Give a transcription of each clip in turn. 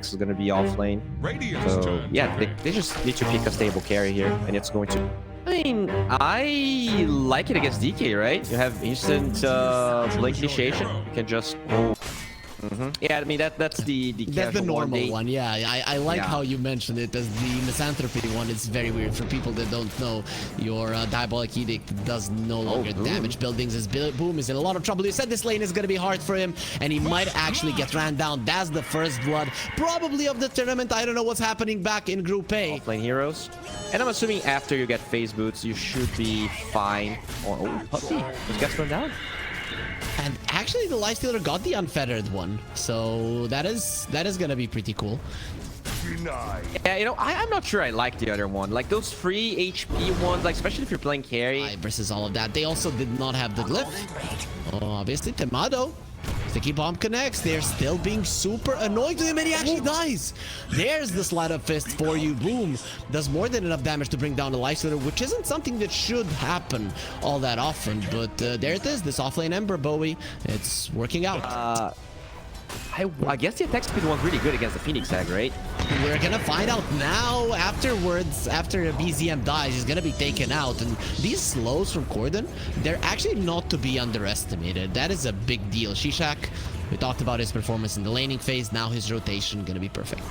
Axe is going to be off lane. So yeah, they just need to pick a stable carry here, and it's going to... I mean, I like it against DK, right? You have instant blink initiation. You can just... Yeah, I mean that's the normal one. Yeah, I like how you mentioned it as the misanthropy one. It's very weird for people that don't know. Your diabolic edict does no longer damage buildings. As Boom is in a lot of trouble. You said this lane is gonna be hard for him, and he might actually get ran down. That's the first blood, probably of the tournament. I don't know what's happening back in Group A. Offlane heroes, and I'm assuming after you get phase boots, you should be fine. Oh, puppy, just gets run down. And actually, the Lifestealer got the unfettered one, so that is gonna be pretty cool. Yeah, you know, I'm not sure I like the other one. Like those free HP ones, like especially if you're playing carry versus all of that. They also did not have the glyph. Oh, obviously, Timado. Sticky Bomb connects. They're still being super annoyed to him, and he actually dies. There's the Slide of Fist for you. Boom. Does more than enough damage to bring down the Lifestealer, which isn't something that should happen all that often. But there it is. This offlane Ember, Bowie. It's working out. I guess the attack speed one's really good against the Phoenix Egg, right? We're gonna find out now. Afterwards, after BZM dies, he's gonna be taken out. And these slows from Kordan, they're actually not to be underestimated. That is a big deal. Shishak, we talked about his performance in the laning phase. Now his rotation gonna be perfect.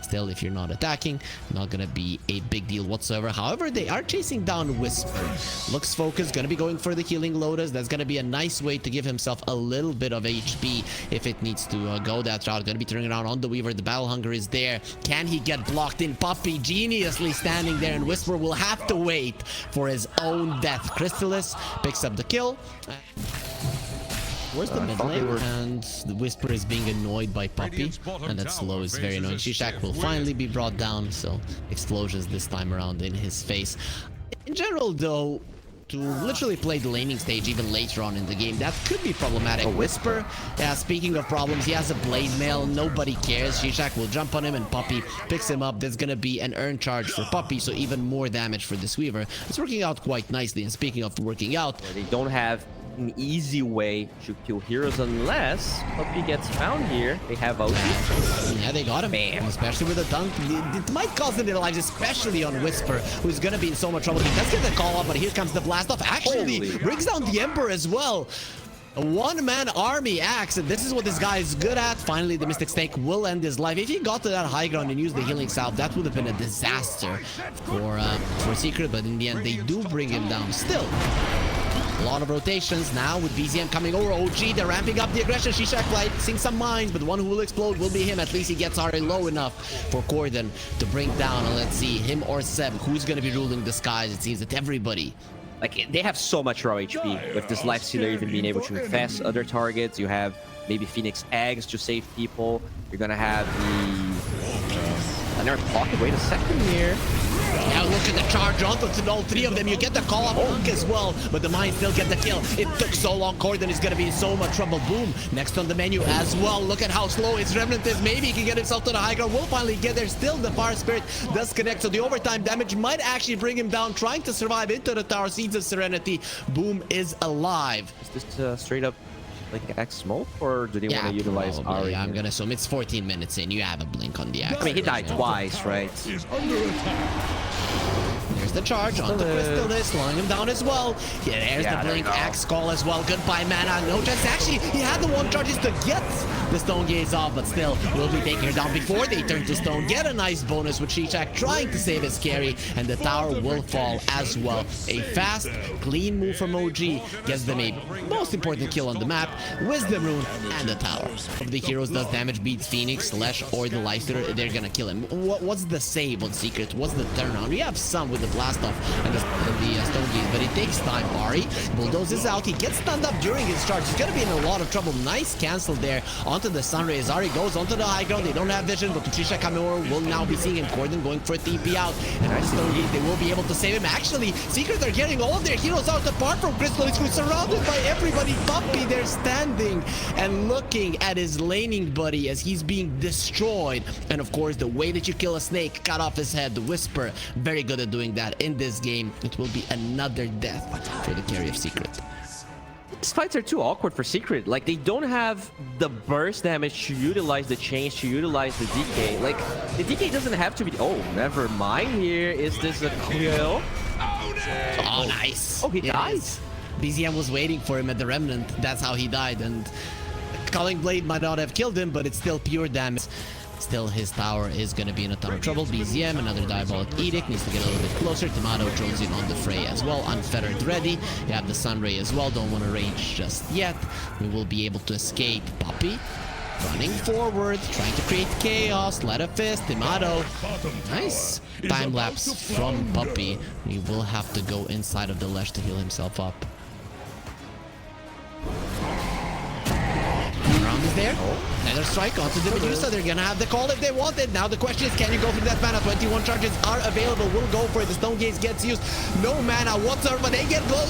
Still, if you're not attacking, not gonna be a big deal whatsoever. However, they are chasing down Wisper. Looks focused, gonna be going for the healing Lotus. That's gonna be a nice way to give himself a little bit of HP if it needs to go that route. Gonna be turning around on the Weaver. The battle hunger is there. Can he get blocked in? Puppy geniusly standing there, and Wisper will have to wait for his own death. Crystallis picks up the kill. Where's the mid lane? And the Wisper is being annoyed by Puppy, and that slow is very annoying. Shishak will finally be brought down, so explosions this time around in his face. In general, though, to literally play the laning stage even later on in the game, that could be problematic. Wisper, yeah, speaking of problems, he has a blade mail. Nobody cares. Shishak will jump on him, and Puppy picks him up. There's gonna be an earn charge for Puppy, so even more damage for this Weaver. It's working out quite nicely. And speaking of working out, they don't have an easy way to kill heroes unless Puppy gets found here. They have OG. Yeah, they got him. Bam. Especially with a dunk. It might cost them their lives, especially on Wisper, who's gonna be in so much trouble. He does get the call up, but here comes the blast off. Actually, brings down the Ember as well. A one-man army axe, and this is what this guy is good at. Finally, the Mystic Snake will end his life. If he got to that high ground and used the healing salve, that would have been a disaster for Secret, but in the end, they do bring him down still. A lot of rotations now with BZM coming over. OG, they're ramping up the aggression. Shishak lighting some mines, but the one who will explode will be him. At least he gets RA low enough for Kordan to bring down. And let's see, him or Seb, who's going to be ruling the skies? It seems that everybody. Like, they have so much raw HP with this Lifestealer even being able to infest other targets. You have maybe Phoenix Eggs to save people. You're going to have the... Another pocket. Wait a second here. Now look at the charge onto all three of them. You get the call up Monk as well, but the mines still get the kill. It took so long. Kordan is going to be in so much trouble. Boom. Next on the menu as well. Look at how slow his Remnant is. Maybe he can get himself to the high ground. Will finally get there. Still, the Fire Spirit does connect, so the overtime damage might actually bring him down. Trying to survive into the tower. Seeds of Serenity. Boom is alive. Is this straight up like X smoke, or do they want to utilize Ari? Yeah, I'm gonna assume it's 14 minutes in. You have a blink on the X. I mean, he died twice, right? There's the charge on the Crystallis, slowing him down as well. Yeah, there's the blink, axe call as well. Goodbye, mana. No chance. Actually, he had the one charges to get the Stone Gaze off, but still will be taking her down before they turn to stone. Get a nice bonus with Shishak trying to save his carry, and the tower will fall as well. A fast, clean move from OG gets them a most important kill on the map. Wisdom Rune and the tower. Of the heroes does damage beats Phoenix, Lesh, or the Lifestealer, they're gonna kill him. What's the save on Secret? What's the turnaround? We have some with the blast off and the Stone Gaze, but it takes time. Ari bulldozes out. He gets stunned up during his charge. He's gonna be in a lot of trouble. Nice cancel there onto the Sunrays. Ari goes onto the high ground. They don't have vision, but Tuchisha coming over will now be seeing him. Kordan going for a TP out, and nice Stone Gaze, they will be able to save him. Actually, Secret are getting all of their heroes out apart from Crystallis, who's surrounded by everybody. Puppy, they're standing and looking at his laning buddy as he's being destroyed. And of course, the way that you kill a snake, cut off his head. The Wisper, very good at doing that in this game. It will be another death for the carry of Secret. These fights are too awkward for Secret. Like, they don't have the burst damage to utilize the change, to utilize the DK. Like, the DK doesn't have to be... Oh, never mind here. Is this a kill? Oh, nice. Oh, he dies. BZM was waiting for him at the Remnant. That's how he died. And Culling Blade might not have killed him, but it's still pure damage. Still, his tower is going to be in a ton of trouble. BZM, another Diabolic Edict, needs to get a little bit closer. Timado throws in on the fray as well. Unfettered ready. You have the Sunray as well. Don't want to range just yet. We will be able to escape. Puppey running forward, trying to create chaos. Let a fist. Timado. Nice time lapse from Puppey. He will have to go inside of the Lesh to heal himself up. Round is there. Another strike onto the Medusa. They're gonna have the call if they want it. Now the question is, can you go through that mana? 21 charges are available. We'll go for it. The Stone Gaze gets used. No mana whatsoever, but they get close.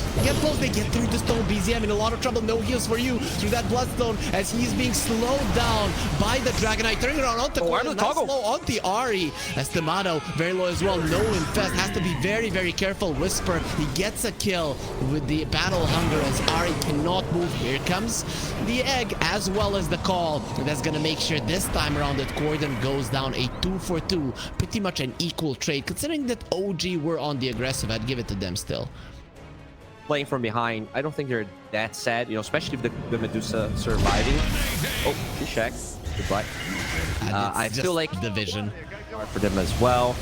They get through the Stone. BZM in a lot of trouble. No heals for you through that Bloodstone as he's being slowed down by the Dragonite. Turning around onto Kordan. Nice slow onto Ari as Timado very low as well. No infest. Has to be very, very careful. Wisper, he gets a kill with the Battle Hunger as Ari cannot move. Here comes the egg as well as the call. That's gonna make sure this time around that Kordan goes down a 2-for-2. Pretty much an equal trade. Considering that OG were on the aggressive, I'd give it to them still. Playing from behind, I don't think they're that sad, you know, especially if the Medusa surviving. Oh, Shishak. Goodbye. I feel like the vision for them as well.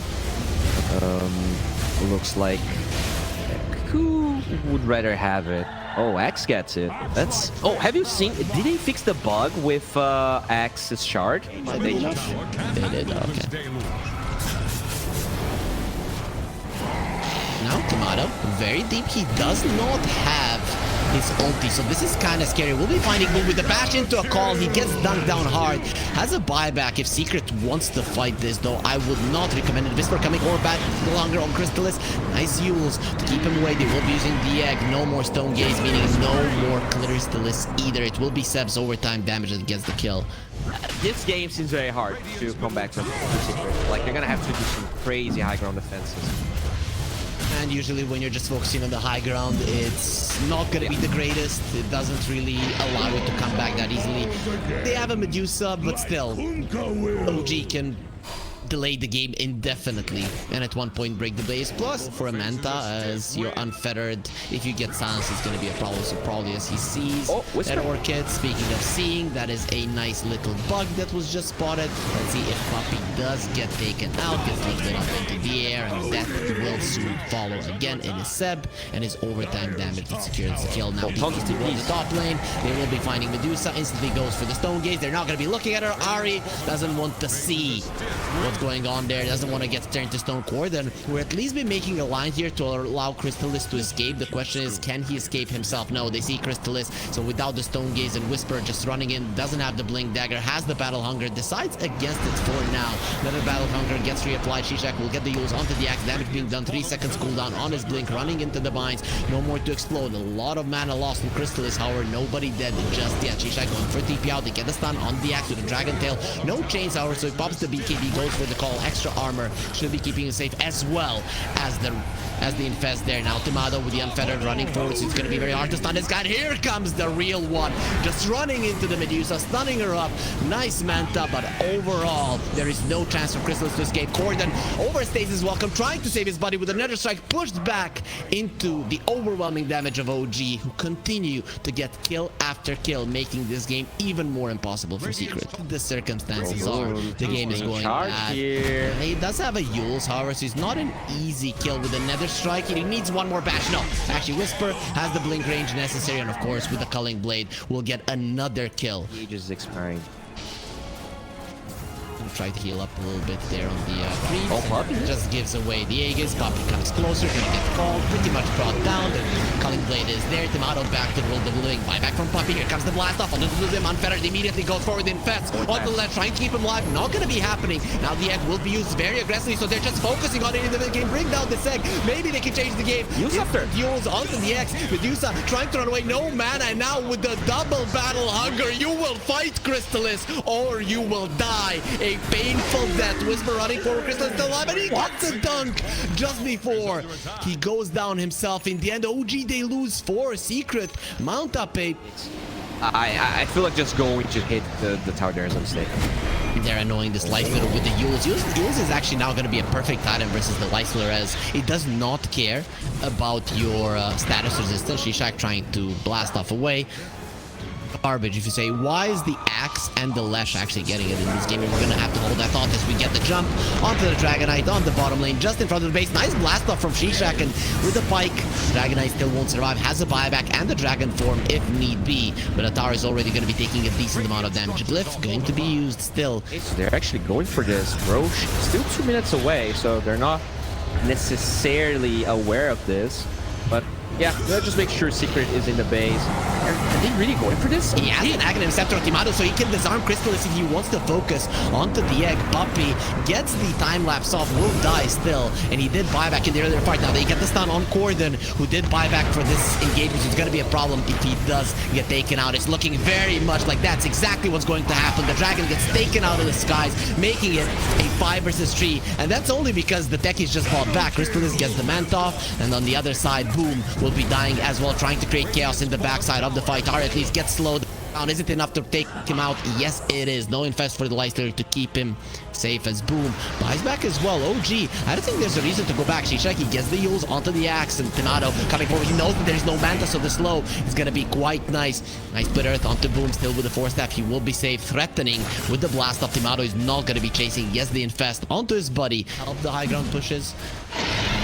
Looks like who would rather have it? Oh, Axe gets it. That's... Oh, have you seen... Did they fix the bug with Axe's shard? They did, okay. Now Timado, very deep. He does not have his ulti, so this is kind of scary. We'll be finding Boom with the bash into a call. He gets dunked down hard. Has a buyback if Secret wants to fight this, though. I would not recommend it. Wisper coming or back no longer on Crystallis. Nice Yules to keep him away. They will be using the egg. No more Stone Gaze, meaning no more Crystallis either. It will be Seb's overtime damage that gets the kill. This game seems very hard to come back to Secret. Like, you're gonna have to do some crazy high ground defenses. And usually when you're just focusing on the high ground, it's not going to be the greatest. It doesn't really allow it to come back that easily. They have a Medusa, but still, OG can delay the game indefinitely and at one point break the base. Plus for a Manta, as you're unfettered, if you get silenced, it's going to be a problem. So probably as he sees that Orchid, speaking of seeing, that is a nice little bug that was just spotted. Let's see if Puppey does get taken out, gets lifted up into the air, and that will soon follow again. It is Seb and his overtime damage that secures the kill. Now Techies to the top lane. They will be finding Medusa, instantly goes for the Stone Gaze. They're not going to be looking at her. Ari doesn't want to see what's going on there, doesn't want to get turned to stone. Kordan will at least be making a line here to allow Crystallis to escape. The question is, can he escape himself? No, they see Crystallis, so without the Stone Gaze and Wisper just running in, doesn't have the Blink Dagger, has the Battle Hunger, decides against it for now. Another Battle Hunger gets reapplied. Shishak will get the Yules onto the axe, damage being done, 3 seconds cooldown on his Blink, running into the mines, no more to explode. A lot of mana lost from Crystallis, however, nobody dead just yet. Shishak going for TP out, they get the stun on the axe with the Dragon Tail, no chains, however, so he pops the BKB, goes for the call. Extra armor should be keeping him safe, as well as the infest there. Now Timado with the unfettered running forward, so it's going to be very hard to stun this guy. Here comes the real one, just running into the Medusa, stunning her up. Nice Manta, but overall there is no chance for Crystallis to escape. Kordan overstays his welcome, trying to save his buddy with another strike, pushed back into the overwhelming damage of OG, who continue to get kill after kill, making this game even more impossible for Secret. The circumstances are the game is going bad. He does have a Yules, however, so he's not an easy kill with another strike. He needs one more bash. No, actually Wisper has the blink range necessary, and of course with the Culling Blade will get another kill. Age is expiring. Try to heal up a little bit there on the creep. Oh, Puppey just gives away the Aegis. Puppey comes closer, gonna get called, pretty much brought down. The Culling Blade is there. Timado back to the roll, the blowing. Buyback from Puppey. Here comes the blast off. On the him unfettered, immediately goes forward in Fest. On the left, trying to keep him alive. Not gonna be happening. Now the egg will be used very aggressively, so they're just focusing on it in the game. Bring down this egg. Maybe they can change the game. Yules onto the X. Medusa trying to run away. No mana, and now with the double Battle Hunger, you will fight Crystallis or you will die A painful death. Wisper running forward. Crystallis still alive, and he gets a dunk just before he goes down himself. In the end, OG, they lose 4. Secret mount up a... I feel like just going to hit the tower there is a mistake. They're annoying this Lifestealer with the Yules. Yules is actually now going to be a perfect item versus the Lifestealer, as it does not care about your status resistance. Shishak trying to blast off away. Garbage, if you say. Why is the Axe and the Lesh actually getting it in this game? And we're going to have to hold that thought as we get the jump onto the Dragonite on the bottom lane, just in front of the base. Nice blast off from Shishak, and with the Pike, Dragonite still won't survive. Has a buyback and the Dragon form if need be, but the tower is already going to be taking a decent amount of damage. Glyph going to be used still. They're actually going for this. Roche still 2 minutes away, so they're not necessarily aware of this, but yeah, let's just make sure Secret is in the base. Are they really going for this? He has an Aghanim Scepter on Timado, so he can disarm Crystallis if he wants to focus onto the egg. Puppey gets the time-lapse off, will die still, and he did buyback in the earlier fight. Now they get the stun on Kordan, who did buyback for this engagement, so it's going to be a problem if he does get taken out. It's looking very much like that's exactly what's going to happen. The Dragon gets taken out of the skies, making it a 5 versus 3, and that's only because the Techies just fought back. Crystallis gets the Mantov, and on the other side, Boom will be dying as well, trying to create chaos in the backside of the fight. Or at least get slowed down. Is it enough to take him out? Yes, it is. No infest for the Lifestealer to keep him safe, as Boom buys back as well. OG, I don't think there's a reason to go back. Shishak, he gets the Yules onto the Axe, and Timado coming forward. He knows that there's no Manta, so the slow is going to be quite nice. Nice split earth onto Boom, still with the 4-step. He will be safe. Threatening with the blast off. Timado is not going to be chasing. Yes, the infest onto his buddy. Help the high ground pushes.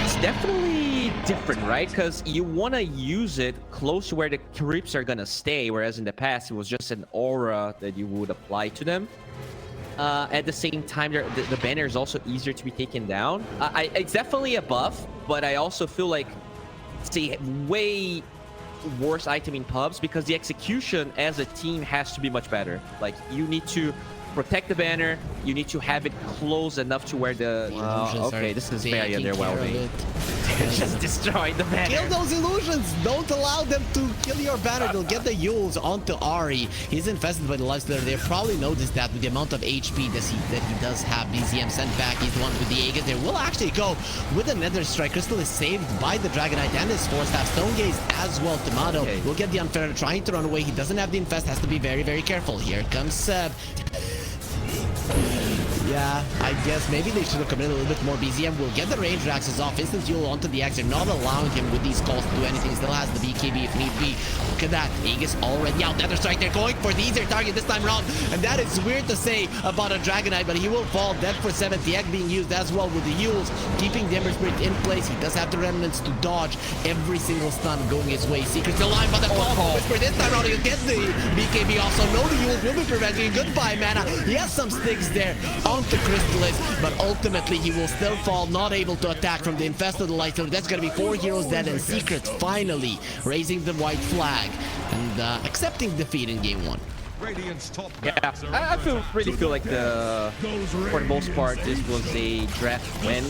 It's definitely different, right? Because you want to use it close to where the creeps are going to stay, whereas in the past it was just an aura that you would apply to them. At the same time, the banner is also easier to be taken down. It's definitely a buff, but I also feel like it's a way worse item in pubs because the execution as a team has to be much better. Like, you need to protect the banner, you need to have it close enough to where the... okay, this is very underwhelming. Just destroy the banner. Kill those illusions! Don't allow them to kill your banner. They'll get the Yules onto Ari. He's infested by the Lifestealer. They probably noticed that with the amount of HP that he does have. BZM sent back. He's the one with the Aegis. They will actually go with the Nether Strike. Crystal is saved by the Dragonite and his 4-staff. Stone Gaze as well. Timado will get the Unfair, trying to run away. He doesn't have the infest. Has to be very, very careful. Here comes Seb. Yeah, I guess maybe they should have come in a little bit more. BZM will get the range axes off. Instant fuel onto the Axe. They're not allowing him with these calls to do anything. He still has the BKB if need be. Look at that. Aegis already out. Nether Strike. They're going for the easier target this time around. And that is weird to say about a Dragonite, but he will fall dead for 7. The egg being used as well with the Yules, keeping the Ember Spirit in place. He does have the remnants to dodge every single stun going his way. Secret's alive, but the fall Wisper this time around. He'll get the BKB also. No, the Yules will be preventing. Goodbye, mana. He has some sticks there onto Crystallis, but ultimately he will still fall, not able to attack from the infested Lifestealer. That's going to be 4 heroes dead, and Secret finally raising the white flag and accepting defeat in game 1. Yeah, I really feel like for the most part, this was a draft win.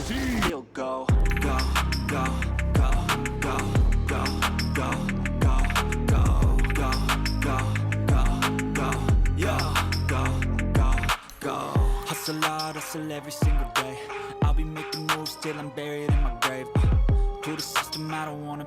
Go, go, go, go, go, go, go, go, go, go, go, go, go. Hustle hard, hustle every single day. I'll be making moves till I'm buried in my grave. To the system, I don't wanna